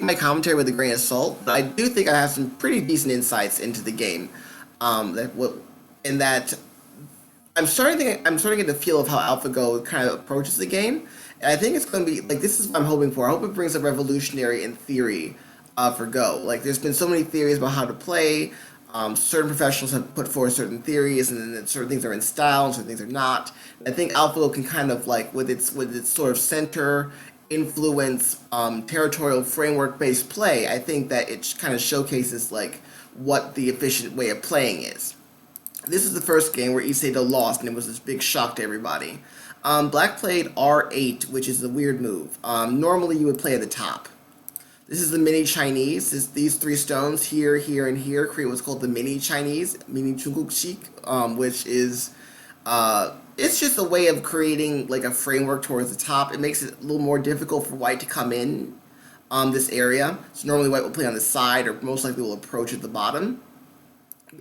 my commentary with a grain of salt, but I do think I have some pretty decent insights into the game. That what in that I'm starting to get the feel of how AlphaGo kind of approaches the game, and I think it's going to be like this is what I'm hoping for. I hope it brings a revolutionary in theory for Go. Like there's been so many theories about how to play. Certain professionals have put forward certain theories, and then certain things are in style, and certain things are not. I think AlphaGo can kind of like with its sort of center influence, territorial framework based play. I think that it kind of showcases like what the efficient way of playing is. This is the first game where Sedol lost, and it was this big shock to everybody. Black played R8, which is a weird move. Normally, you would play at the top. This is the mini Chinese. These three stones here, here, and here create what's called the mini Chinese, mini Chungukshik, which is it's just a way of creating like a framework towards the top. It makes it a little more difficult for white to come in this area. So normally white will play on the side, or most likely will approach at the bottom.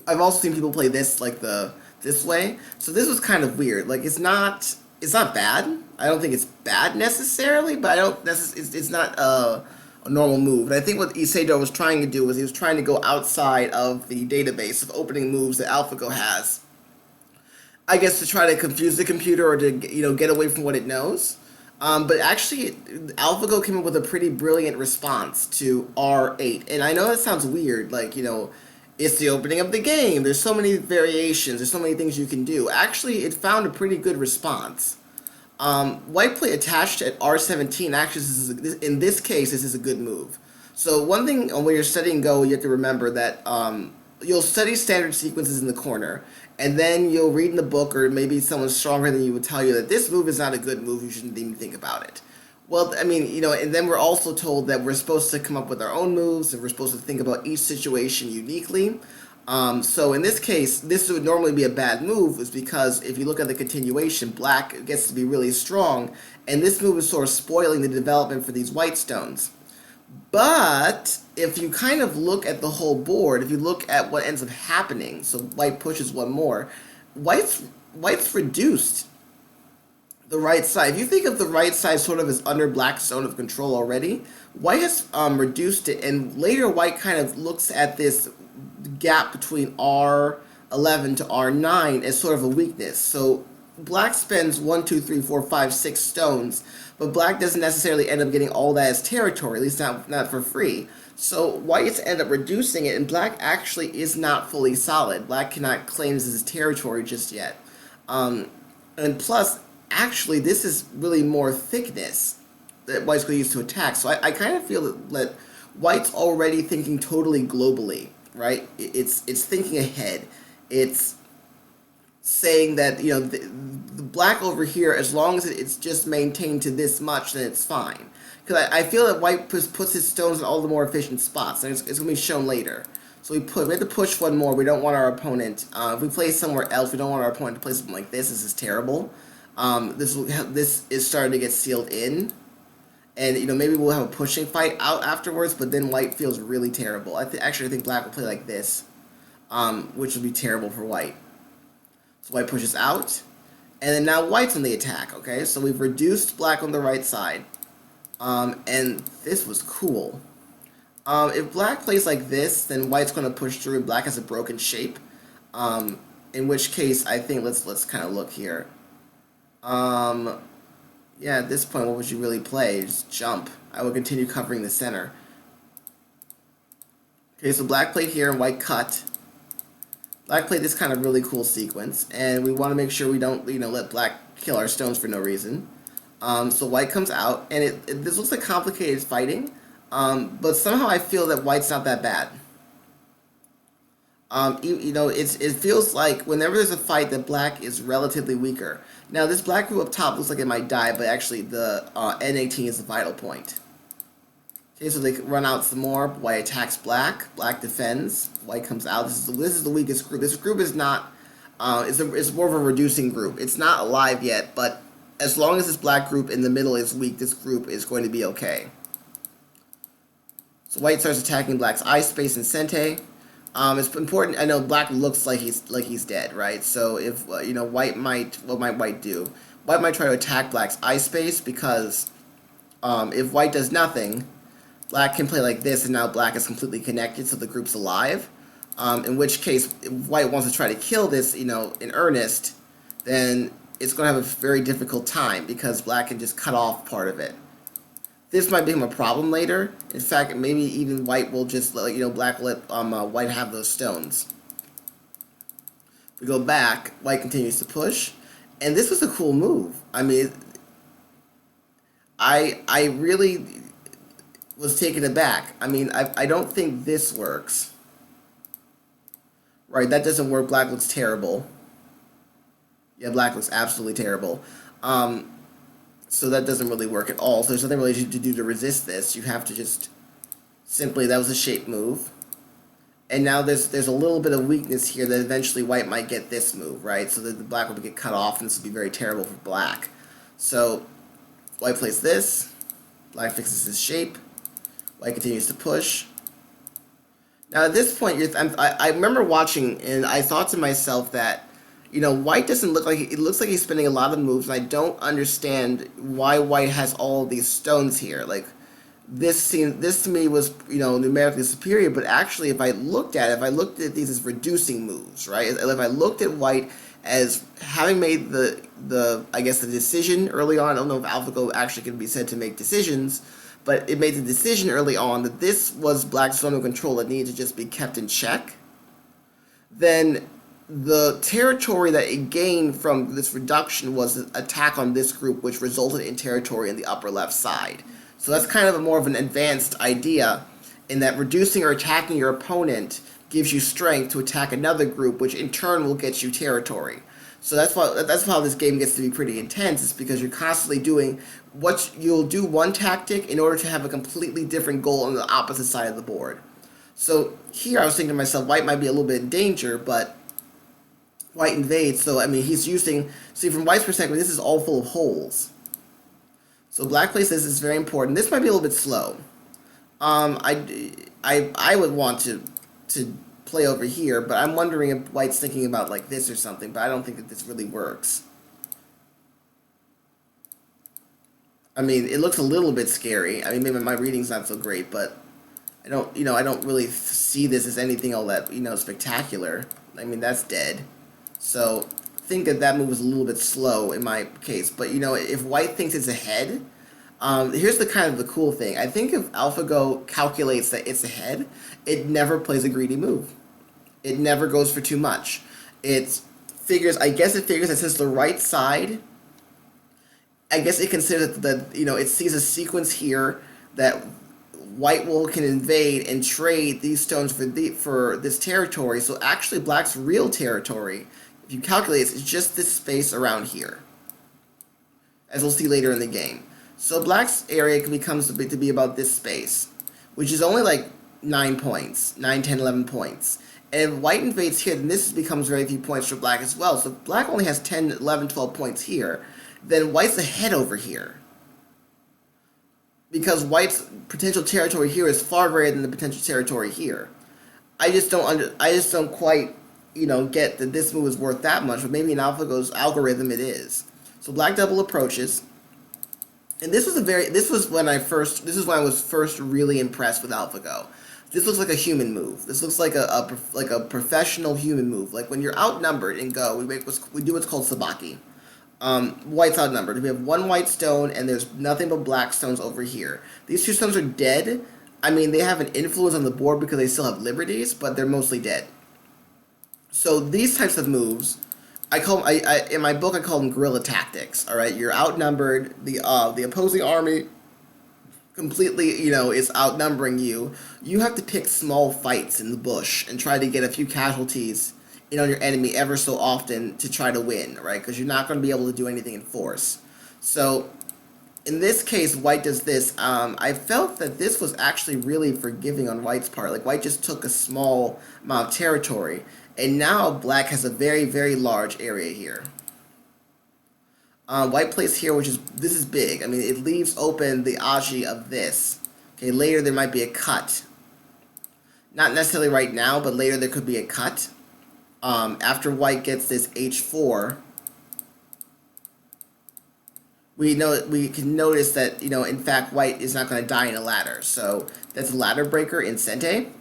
I've also seen people play this like this way. So this was kind of weird. Like it's not bad. I don't think it's bad necessarily, but I don't it's not a normal move. And I think what Isedo was trying to do was he was trying to go outside of the database of opening moves that AlphaGo has. I guess to try to confuse the computer or to get away from what it knows. But actually, AlphaGo came up with a pretty brilliant response to R8. And I know that sounds weird, like, it's the opening of the game. There's so many variations. There's so many things you can do. Actually, it found a pretty good response. White play attached at R17. Actually, in this case, this is a good move. So one thing when you're studying Go, you have to remember that you'll study standard sequences in the corner, and then you'll read in the book, or maybe someone stronger than you would tell you that this move is not a good move. You shouldn't even think about it. Well, I mean, and then we're also told that we're supposed to come up with our own moves, and we're supposed to think about each situation uniquely. So in this case, this would normally be a bad move, is because if you look at the continuation, black gets to be really strong, and this move is sort of spoiling the development for these white stones. But if you kind of look at the whole board, if you look at what ends up happening, so white pushes one more, white's reduced the right side. If you think of the right side sort of as under black's zone of control already, white has reduced it, and later white kind of looks at this gap between R11 to R9 as sort of a weakness. So black spends 1, 2, 3, 4, 5, 6 stones, but black doesn't necessarily end up getting all that as territory, at least not for free. So whites end up reducing it, and black actually is not fully solid. Black cannot claim this as territory just yet. And plus, actually, this is really more thickness that white's going to use to attack. So I kind of feel that white's already thinking totally globally, right? It's thinking ahead. It's saying that the black over here, as long as it's just maintained to this much, then it's fine. Because I feel that white puts his stones in all the more efficient spots, and it's going to be shown later. So we have to push one more. We don't want our opponent. If we play somewhere else, we don't want our opponent to play something like this. This is terrible. This is starting to get sealed in, and maybe we'll have a pushing fight out afterwards. But then white feels really terrible. Actually, I think black will play like this, which would be terrible for white. So white pushes out, and then now white's on the attack. Okay, so we've reduced black on the right side, and this was cool. If black plays like this, then white's going to push through, and black has a broken shape. In which case, I think let's kind of look here. Yeah, at this point, what would you really play? Just jump. I would continue covering the center. Okay, so black played here and white cut. Black played this kind of really cool sequence, and we want to make sure we don't, let black kill our stones for no reason. So white comes out, and this looks like complicated fighting, but somehow I feel that white's not that bad. It feels like whenever there's a fight that black is relatively weaker. Now, this black group up top looks like it might die, but actually the N18 is the vital point. Okay, so they run out some more. White attacks black. Black defends. White comes out. This is the weakest group. This group is not. It's more of a reducing group. It's not alive yet, but as long as this black group in the middle is weak, this group is going to be okay. So white starts attacking black's eye space and sente. It's important. I know black looks like he's dead, right? So if white might, what might white do? White might try to attack black's eye space, because if white does nothing, black can play like this, and now black is completely connected, so the group's alive. In which case, if white wants to try to kill this, in earnest, then it's going to have a very difficult time because black can just cut off part of it. This might become a problem later. In fact, maybe even white will just let black let white have those stones. We go back. White continues to push, and this was a cool move. I mean, I really was taken aback. I mean, I don't think this works. Right, that doesn't work. Black looks terrible. Yeah, black looks absolutely terrible. So that doesn't really work at all. So there's nothing really to do to resist this. You have to just simply, that was a shape move. And now there's a little bit of weakness here that eventually white might get this move, right? So that the black will get cut off, and this would be very terrible for black. So white plays this. Black fixes his shape. White continues to push. Now at this point, I remember watching, and I thought to myself that, white doesn't look like, it looks like he's spending a lot of moves, and I don't understand why white has all of these stones here. Like, this to me was, numerically superior, but actually if I looked at these as reducing moves, right? If I looked at white as having made the I guess the decision early on, I don't know if AlphaGo actually can be said to make decisions, but it made the decision early on that this was black's zone of control that needed to just be kept in check, then the territory that it gained from this reduction was an attack on this group, which resulted in territory in the upper left side. So that's kind of more of an advanced idea in that reducing or attacking your opponent gives you strength to attack another group, which in turn will get you territory. So that's how this game gets to be pretty intense, is because you're constantly doing you'll do one tactic in order to have a completely different goal on the opposite side of the board. So here I was thinking to myself, white might be a little bit in danger, but white invades, so I mean he's using, see from white's perspective, this is all full of holes. So black plays this is very important. This might be a little bit slow. I would want to play over here, but I'm wondering if white's thinking about like this or something, but I don't think that this really works. I mean, it looks a little bit scary. I mean, maybe my reading's not so great, but I don't really see this as anything all that, spectacular. I mean, that's dead. So I think that move was a little bit slow in my case. But, if white thinks it's ahead, here's the cool thing. I think if AlphaGo calculates that it's ahead, it never plays a greedy move. It never goes for too much. I guess it figures that since the right side, I guess it considers that, it sees a sequence here that white can invade and trade these stones for this territory. So actually black's real territory, if you calculate it's just this space around here, as we'll see later in the game. So black's area becomes to be about this space, which is only like 9 points, 9, 10, 11 points. And if white invades here, then this becomes very few points for black as well. So if black only has 10, 11, 12 points here, then white's ahead over here. Because white's potential territory here is far greater than the potential territory here. I just don't quite, get that this move is worth that much, but maybe in AlphaGo's algorithm it is. So black double approaches. And this was when I was first really impressed with AlphaGo. This looks like a human move. This looks like a professional human move. Like when you're outnumbered in Go, we do what's called sabaki. White's outnumbered. We have one white stone, and there's nothing but black stones over here. These two stones are dead. I mean, they have an influence on the board because they still have liberties, but they're mostly dead. So these types of moves, in my book I call them guerrilla tactics. All right, you're outnumbered. The opposing army completely, is outnumbering you. You have to pick small fights in the bush and try to get a few casualties on your enemy ever so often to try to win, right? Because you're not going to be able to do anything in force. So in this case, white does this. I felt that this was actually really forgiving on white's part. Like white just took a small amount of territory, and now black has a very, very large area here. White plays here, this is big. I mean, it leaves open the aji of this. Okay, later there might be a cut. Not necessarily right now, but later there could be a cut. After white gets this h4, we can notice that in fact white is not going to die in a ladder. So that's a ladder breaker in Sente.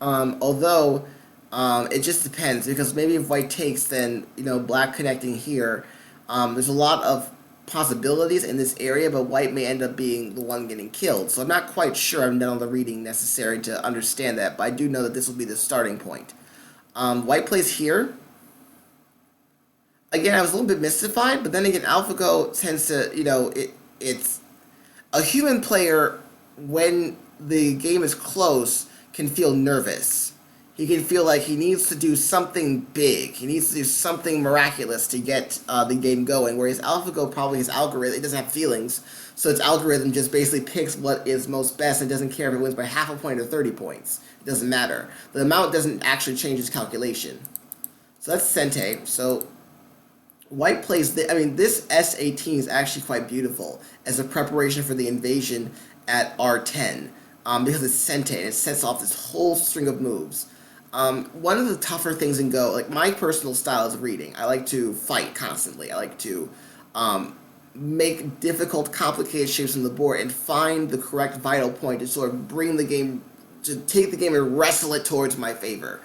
Although it just depends, because maybe if white takes, then black connecting here. There's a lot of possibilities in this area, but white may end up being the one getting killed. So I'm not quite sure. I've done all the reading necessary to understand that, but I do know that this will be the starting point. White plays here. Again, I was a little bit mystified, but then again, AlphaGo tends to, it's a human player when the game is close can feel nervous. He can feel like he needs to do something big. He needs to do something miraculous to get the game going. Whereas AlphaGo, probably his algorithm, it doesn't have feelings, so its algorithm just basically picks what is most best and doesn't care if it wins by half a point or 30 points. It doesn't matter. The amount doesn't actually change its calculation. So that's Sente. So white plays, this S18 is actually quite beautiful as a preparation for the invasion at R10, because it's Sente and it sets off this whole string of moves. One of the tougher things in Go, like my personal style is reading. I like to fight constantly. I like to make difficult, complicated shapes on the board and find the correct vital point to sort of bring the game, to take the game and wrestle it towards my favor.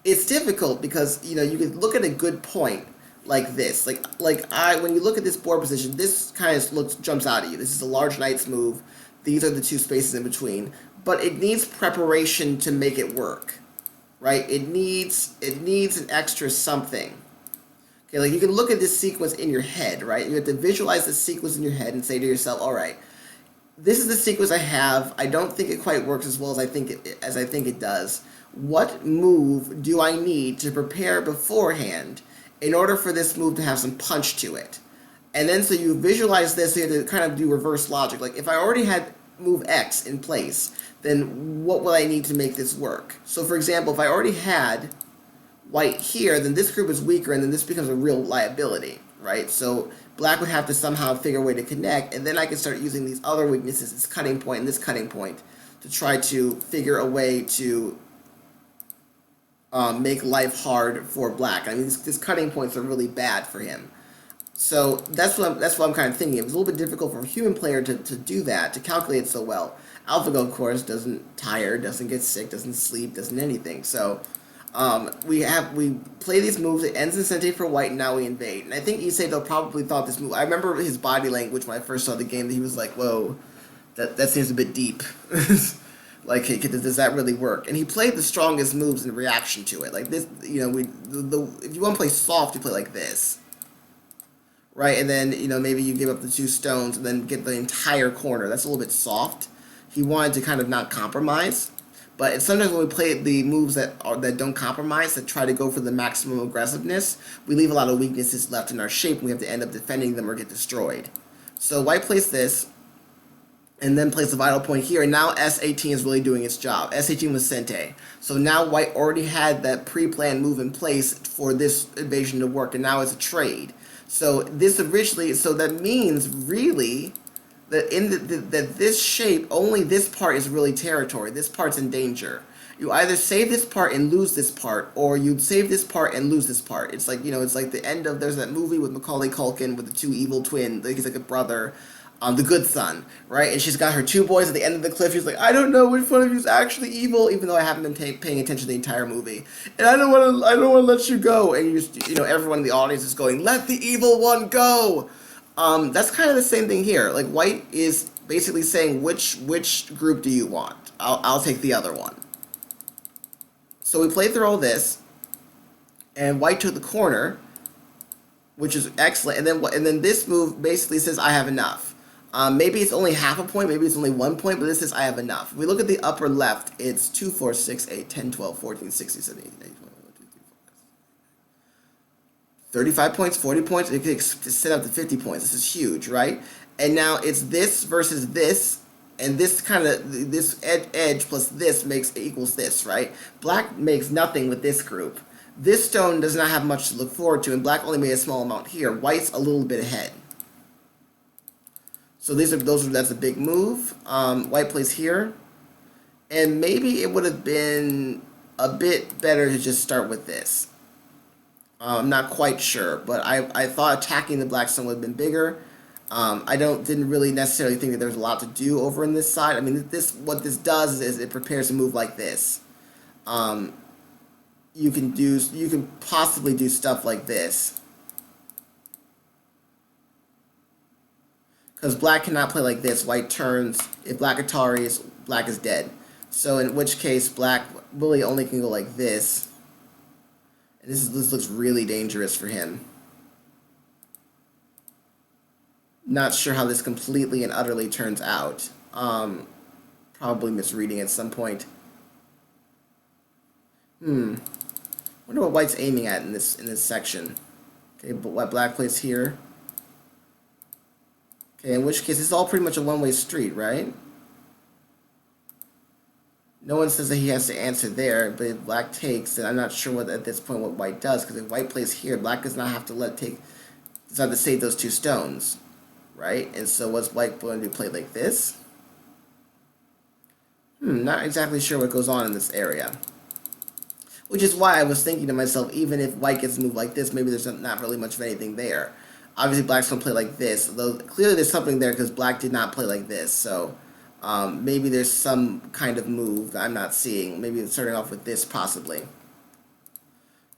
It's difficult because you can look at a good point like this. When you look at this board position, this kind of jumps out at you. This is a large knight's move. These are the two spaces in between, but it needs preparation to make it work, right? It needs an extra something. Okay, like you can look at this sequence in your head, right? You have to visualize this sequence in your head and say to yourself, all right, this is the sequence I have. I don't think it quite works as well as I think it does. What move do I need to prepare beforehand in order for this move to have some punch to it? And then so you visualize this, so you have to kind of do reverse logic. Like if I already had move X in place, then what will I need to make this work? So for example, if I already had white here, then this group is weaker and then this becomes a real liability, right? So black would have to somehow figure a way to connect, and then I can start using these other weaknesses, this cutting point and this cutting point, to try to figure a way to make life hard for black. These cutting points are really bad for him. So that's what I'm kind of thinking. It was a little bit difficult for a human player to do that, to calculate it so well. AlphaGo, of course, doesn't tire, doesn't get sick, doesn't sleep, doesn't anything. So we play these moves. It ends in Sente for white, and now we invade. And I think Sedol probably thought this move. I remember his body language when I first saw the game. That he was like, "Whoa, that seems a bit deep." Like, hey, does that really work? And he played the strongest moves in reaction to it. Like this, if you want to play soft, you play like this. Right, and then maybe you give up the two stones and then get the entire corner. That's a little bit soft. He wanted to kind of not compromise, but sometimes when we play the moves that don't compromise, that try to go for the maximum aggressiveness, we leave a lot of weaknesses left in our shape, and we have to end up defending them or get destroyed. So white plays this, and then plays the vital point here, and now S18 is really doing its job. S18 was Sente. So now white already had that pre-planned move in place for this invasion to work, and now it's a trade. So that means really that that this shape, only this part is really territory. This part's in danger. You either save this part and lose this part, or you save this part and lose this part. It's like it's like the end of, there's that movie with Macaulay Culkin with the two evil twins. He's like a brother, the good son, right? And she's got her two boys at the end of the cliff. She's like, I don't know which one of you is actually evil, even though I haven't been paying attention the entire movie, and I don't want to let you go. And everyone in the audience is going, let the evil one go. That's kind of the same thing here. Like white is basically saying, which group do you want? I'll take the other one. So we played through all this, and white took the corner, which is excellent. And then this move basically says I have enough. Maybe it's only half a point, maybe it's only 1 point, but this says I have enough. If we look at the upper left, it's 2, 4, 6, 8, 10, 12, 14, 16, 17, 18, 19, 20, 21, 22, 23, 35 points, 40 points. It could set up to 50 points. This is huge, right? And now it's this versus this, and this edge plus this equals this, right? Black makes nothing with this group. This stone does not have much to look forward to, and black only made a small amount here. White's a little bit ahead. So that's a big move. White plays here, and maybe it would have been a bit better to just start with this. I'm not quite sure, but I thought attacking the black stone would have been bigger. I didn't really necessarily think that there's a lot to do over in this side. I mean, what this does is it prepares a move like this. Um, you can possibly do stuff like this because black cannot play like this. White turns. If black Ataris, black is dead. So in which case, black really only can go like this. And this looks really dangerous for him. Not sure how this completely and utterly turns out. Probably misreading at some point. Wonder what white's aiming at in this section. Okay, but what black plays here. Okay, in which case it's all pretty much a one-way street, right? No one says that he has to answer there, but if black takes, then I'm not sure what at this point what white does, because if white plays here, black does not have to does not have to save those two stones, right? And so what's white going to do? Play like this? Not exactly sure what goes on in this area. Which is why I was thinking to myself, even if white gets moved like this, maybe there's not really much of anything there. Obviously, black's going to play like this, though clearly there's something there because black did not play like this. So maybe there's some kind of move that I'm not seeing. Maybe it's starting off with this, possibly.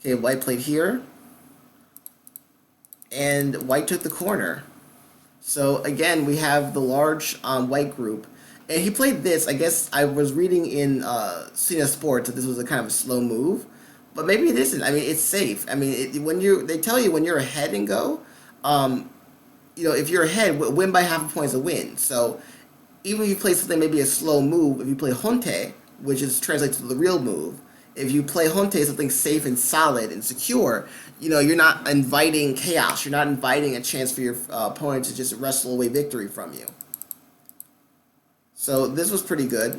Okay, white played here. And white took the corner. So again, we have the large white group. And he played this. I guess I was reading in Cena Sports that this was a kind of a slow move, but maybe it isn't. I mean, it's safe. I mean, they tell you when you're ahead and go, if you're ahead, win by half a point is a win. So even if you play something maybe a slow move, if you play Honte, which is translates to the real move, if you play Honte, something safe and solid and secure, you're not inviting chaos. You're not inviting a chance for your opponent to just wrestle away victory from you. So this was pretty good.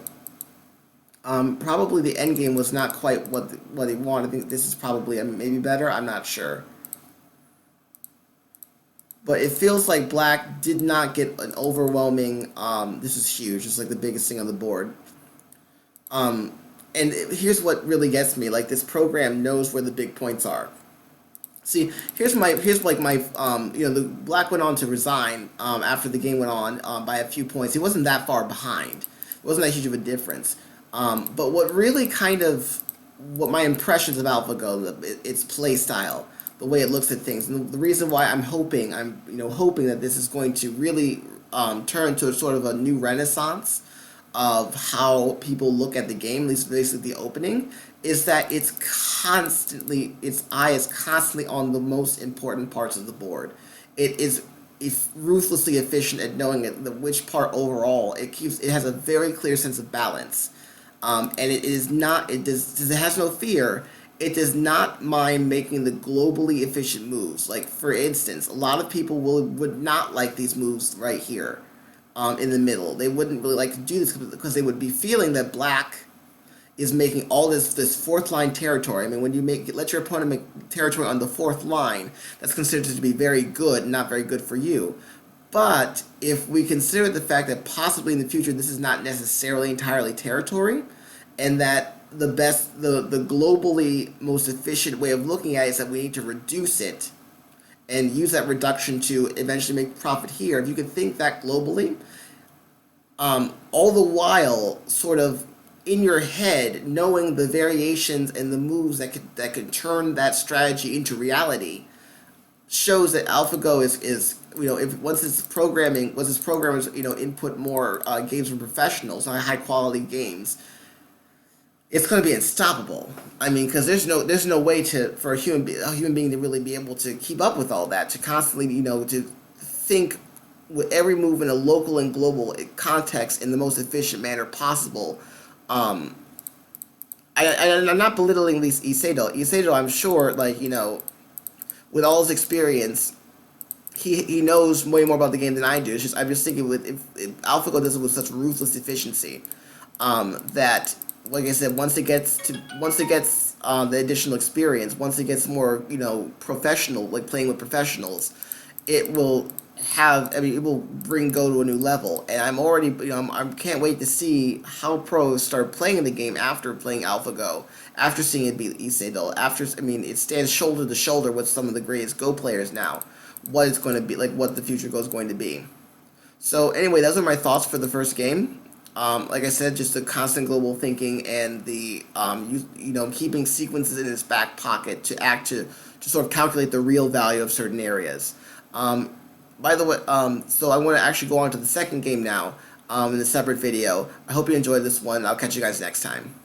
Probably the endgame was not quite what he wanted. I think this is probably maybe better. I'm not sure. But it feels like black did not get an overwhelming, this is huge. It's like the biggest thing on the board. And here's what really gets me. Like, this program knows where the big points are. See, here's my, the black went on to resign after the game went on by a few points. He wasn't that far behind. It wasn't that huge of a difference. But what really what my impressions of AlphaGo, its play style, the way it looks at things, and the reason why I'm hoping that this is going to really turn to a sort of a new renaissance of how people look at the game, at least basically the opening, is that its eye is constantly on the most important parts of the board. It is ruthlessly efficient at knowing which part overall. It has a very clear sense of balance, and it has no fear. It does not mind making the globally efficient moves. Like, for instance, a lot of people would not like these moves right here, in the middle. They wouldn't really like to do this because they would be feeling that black is making all this fourth line territory. I mean, when you let your opponent make territory on the fourth line, that's considered to be very good, not very good for you. But if we consider the fact that possibly in the future this is not necessarily entirely territory, and that the globally most efficient way of looking at it is that we need to reduce it and use that reduction to eventually make profit here. If you could think that globally, all the while sort of in your head knowing the variations and the moves that could turn that strategy into reality, shows that AlphaGo is if once its programmers input more games from professionals, high quality games, it's going to be unstoppable. I mean, because there's no way for a human being to really be able to keep up with all that, to constantly to think with every move in a local and global context in the most efficient manner possible. I'm not belittling Sedol. Sedol, I'm sure, with all his experience, he knows way more about the game than I do. I'm just thinking if AlphaGo does it with such ruthless efficiency, that, like I said, once it gets the additional experience, once it gets more professional, like playing with professionals, it will bring Go to a new level. And I'm already, I can't wait to see how pros start playing the game after playing AlphaGo, after seeing it beat Sedol, it stands shoulder to shoulder with some of the greatest Go players now. what it's going to be, like what the future goal is going to be. So anyway, those are my thoughts for the first game. Like I said, just the constant global thinking and the keeping sequences in its back pocket to sort of calculate the real value of certain areas. Um, by the way, so I want to actually go on to the second game now in a separate video. I hope you enjoyed this one. I'll catch you guys next time.